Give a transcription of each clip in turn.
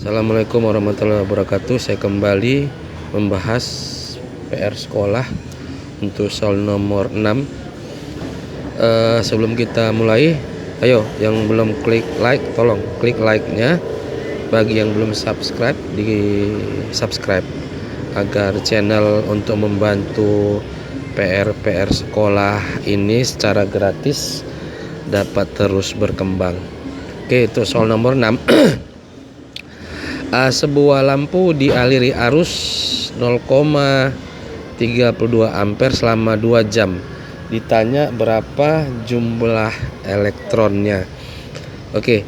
Assalamualaikum warahmatullahi wabarakatuh. Saya kembali membahas PR sekolah untuk soal nomor 6. Sebelum kita mulai, ayo yang belum klik like, tolong klik like-nya. Bagi yang belum subscribe, di subscribe agar channel untuk membantu PR sekolah ini secara gratis dapat terus berkembang. Oke, itu soal nomor 6. Sebuah lampu dialiri arus 0,32 ampere selama 2 jam. Ditanya berapa jumlah elektronnya. Oke.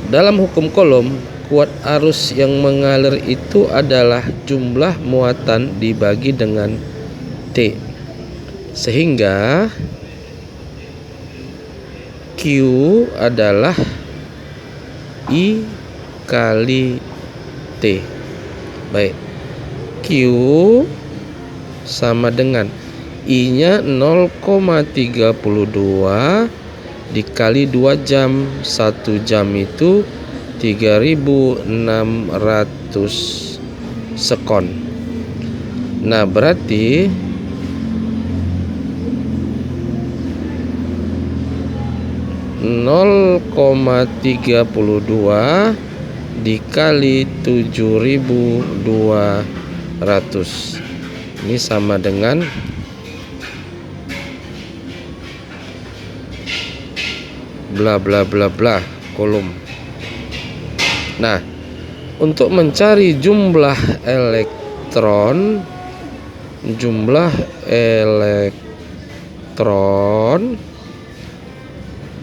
Dalam hukum Coulomb, kuat arus yang mengalir itu adalah jumlah muatan dibagi dengan T. Sehingga Q adalah I kali T. Baik, Q sama dengan I nya 0,32 dikali 2 jam. 1 jam itu 3600 sekon. Nah, berarti nol koma 32 dikali 7200 ini sama dengan bla bla bla bla Coulomb. Nah, untuk mencari jumlah elektron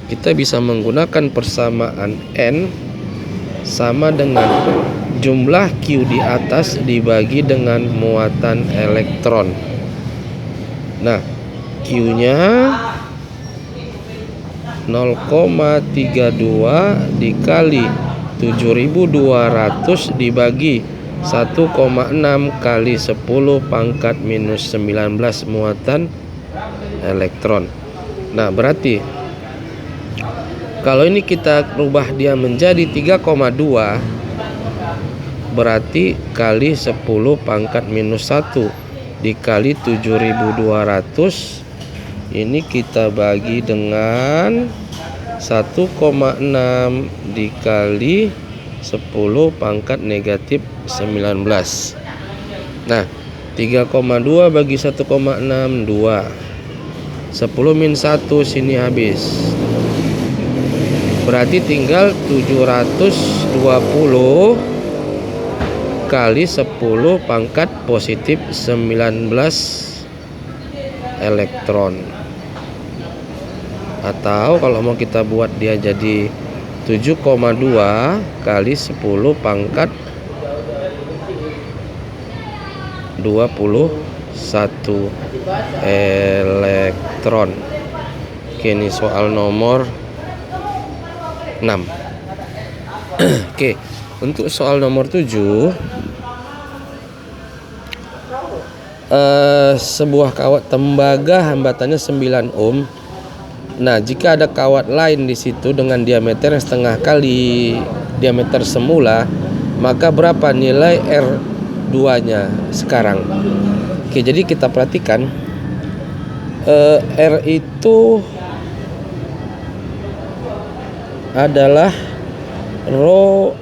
kita bisa menggunakan persamaan N sama dengan jumlah Q di atas dibagi dengan muatan elektron. Nah, Q nya 0,32 dikali 7200 dibagi 1,6 kali 10 pangkat minus 19 muatan elektron. Nah, berarti kalau ini kita rubah dia menjadi 3,2, berarti kali 10 pangkat minus 1 dikali 7200, ini kita bagi dengan 1,6 dikali 10 pangkat negatif 19. Nah, 3,2 bagi 1,6 2. 10 min 1 sini habis. Berarti tinggal 720 kali 10 pangkat positif 19 elektron. Atau kalau mau kita buat dia jadi 7,2 kali 10 pangkat 21 elektron. Oke, ini soal nomor 6. Oke, untuk soal nomor 7, sebuah kawat tembaga hambatannya 9 ohm. Nah, jika ada kawat lain di situ dengan diameter yang setengah kali diameter semula, maka berapa nilai R2-nya sekarang? Oke, jadi kita perhatikan R itu adalah rho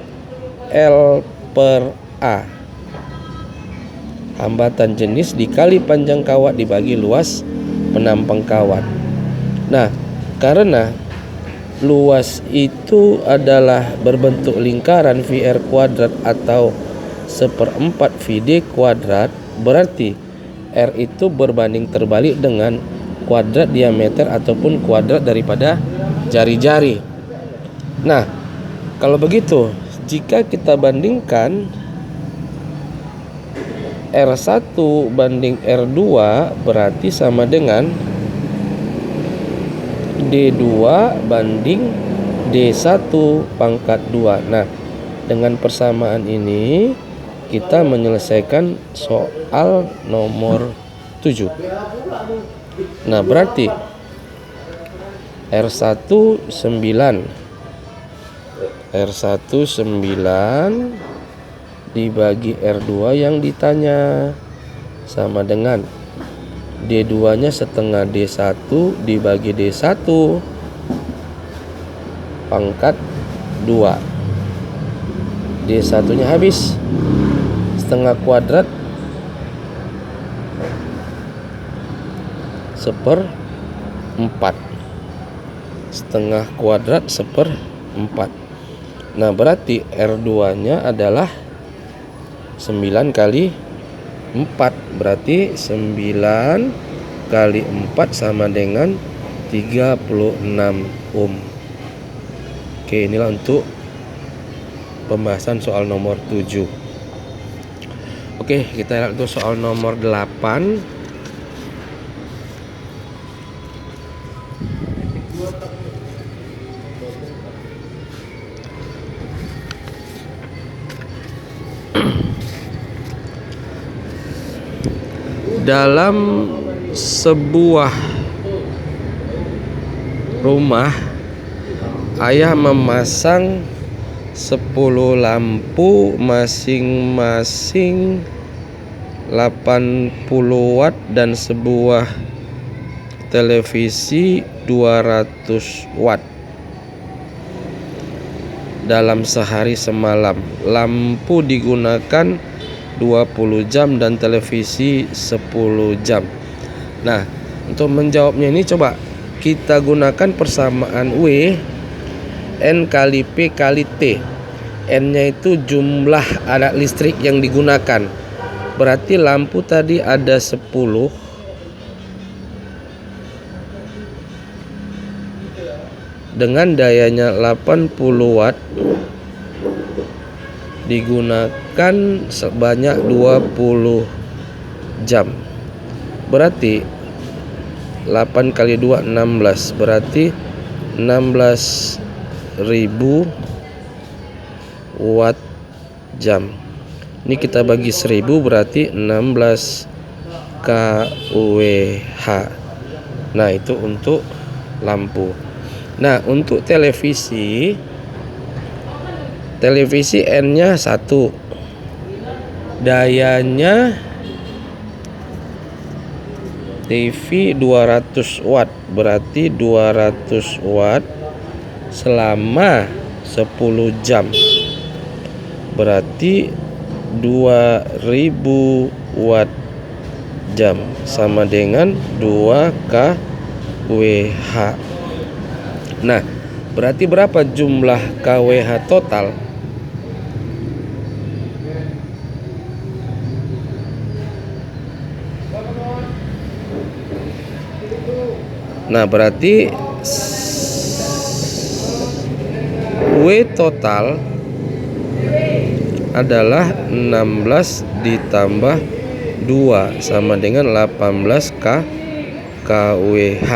L per A, hambatan jenis dikali panjang kawat dibagi luas penampang kawat. Nah, karena luas itu adalah berbentuk lingkaran VR kuadrat atau 1/4 VD kuadrat, berarti R itu berbanding terbalik dengan kuadrat diameter ataupun kuadrat daripada jari-jari. Nah, kalau begitu, jika kita bandingkan R1 banding R2, berarti sama dengan D2 banding D1 pangkat 2. Nah, dengan persamaan ini kita menyelesaikan soal nomor 7. Nah, berarti R1 9 R1 9 dibagi R2 yang ditanya, sama dengan D2 nya setengah D1 dibagi D1 pangkat 2. D1 nya habis, setengah kuadrat 1/4, setengah kuadrat 1/4. Nah berarti R2 nya adalah 9 kali 4, berarti 9 kali 4 sama dengan 36 ohm. Oke, inilah untuk pembahasan soal nomor 7. Oke, kita lihat untuk soal nomor 8. Dalam sebuah rumah, ayah memasang 10 lampu masing-masing 80 watt dan sebuah televisi 200 watt dalam sehari semalam. Lampu digunakan 20 jam dan televisi 10 jam. Nah, untuk menjawabnya ini coba kita gunakan persamaan W N kali P kali T. N nya itu jumlah alat listrik yang digunakan. Berarti lampu tadi ada 10 dengan dayanya 80 watt digunakan sebanyak 20 jam. Berarti 8 kali 2 16, berarti 16.000 watt jam. Ini kita bagi 1000 berarti 16 kWh. Nah, itu untuk lampu. Nah, untuk televisi N-nya 1. Dayanya TV 200 watt, berarti 200 watt selama 10 jam. Berarti 2000 watt jam sama dengan 2 kWh. Nah, berarti berapa jumlah kWh total? Nah, berarti W total adalah 16 ditambah 2 sama dengan 18 kWh.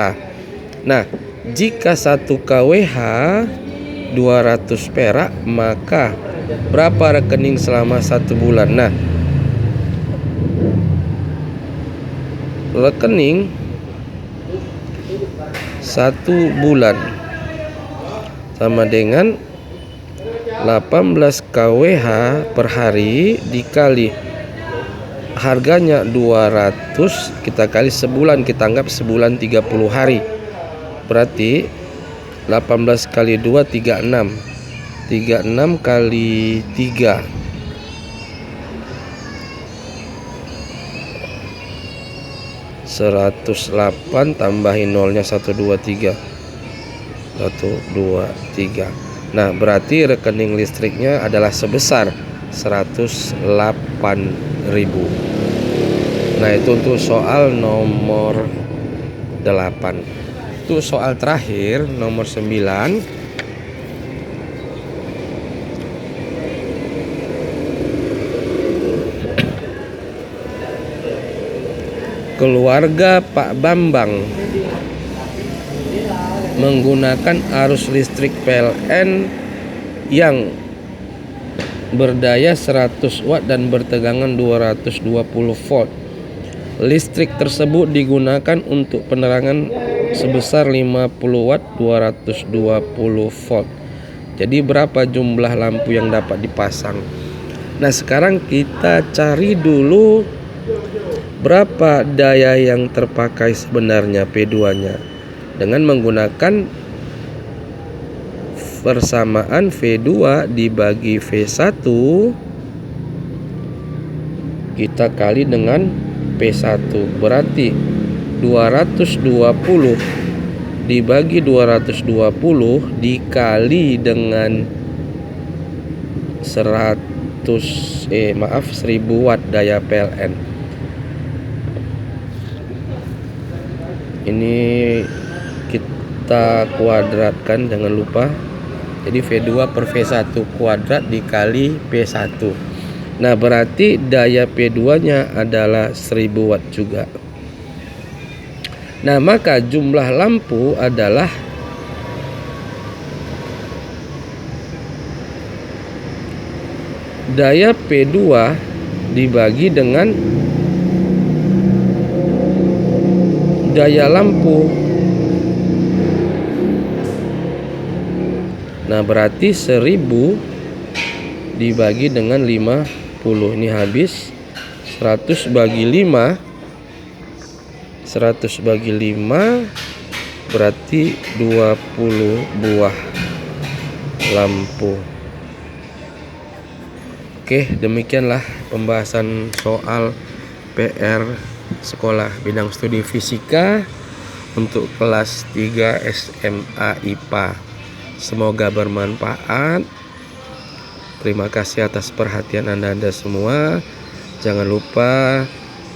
Nah, jika 1 kWh 200 perak, maka berapa rekening selama 1 bulan? Nah, rekening 1 bulan sama dengan 18 kWh per hari dikali harganya 200, kita kali sebulan, kita anggap sebulan 30 hari. Berarti 18 kali 2 36. 36 kali 3 108, tambahin nolnya 1 2 3. 1 2 3. Nah, berarti rekening listriknya adalah sebesar 108.000. Nah, itu untuk soal nomor 8. Itu soal terakhir nomor 9. Keluarga Pak Bambang menggunakan arus listrik PLN yang berdaya 100 watt dan bertegangan 220 volt. Listrik tersebut digunakan untuk penerangan sebesar 50 watt 220 volt. Jadi berapa jumlah lampu yang dapat dipasang? Nah, sekarang kita cari dulu berapa daya yang terpakai sebenarnya P2-nya dengan menggunakan persamaan V2 dibagi V1 kita kali dengan P1, berarti 220 dibagi 220 dikali dengan 1000 watt daya PLN. Ini kita kuadratkan, jangan lupa. Jadi V2 per V1 kuadrat dikali P1. Nah, berarti daya P2-nya adalah 1000 watt juga. Nah, maka jumlah lampu adalah daya P2 dibagi dengan daya lampu. Nah, berarti 1000 dibagi dengan 50. Ini habis. 100 bagi 5 berarti 20 buah lampu. Oke, demikianlah pembahasan soal PR sekolah bidang studi fisika untuk kelas 3 SMA IPA. Semoga bermanfaat. Terima kasih atas perhatian Anda semua. Jangan lupa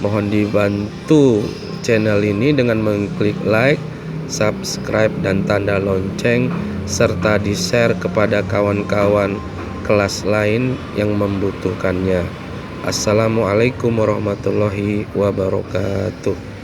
mohon dibantu channel ini dengan mengklik like, subscribe, dan tanda lonceng, serta di-share kepada kawan-kawan kelas lain yang membutuhkannya. Assalamualaikum warahmatullahi wabarakatuh.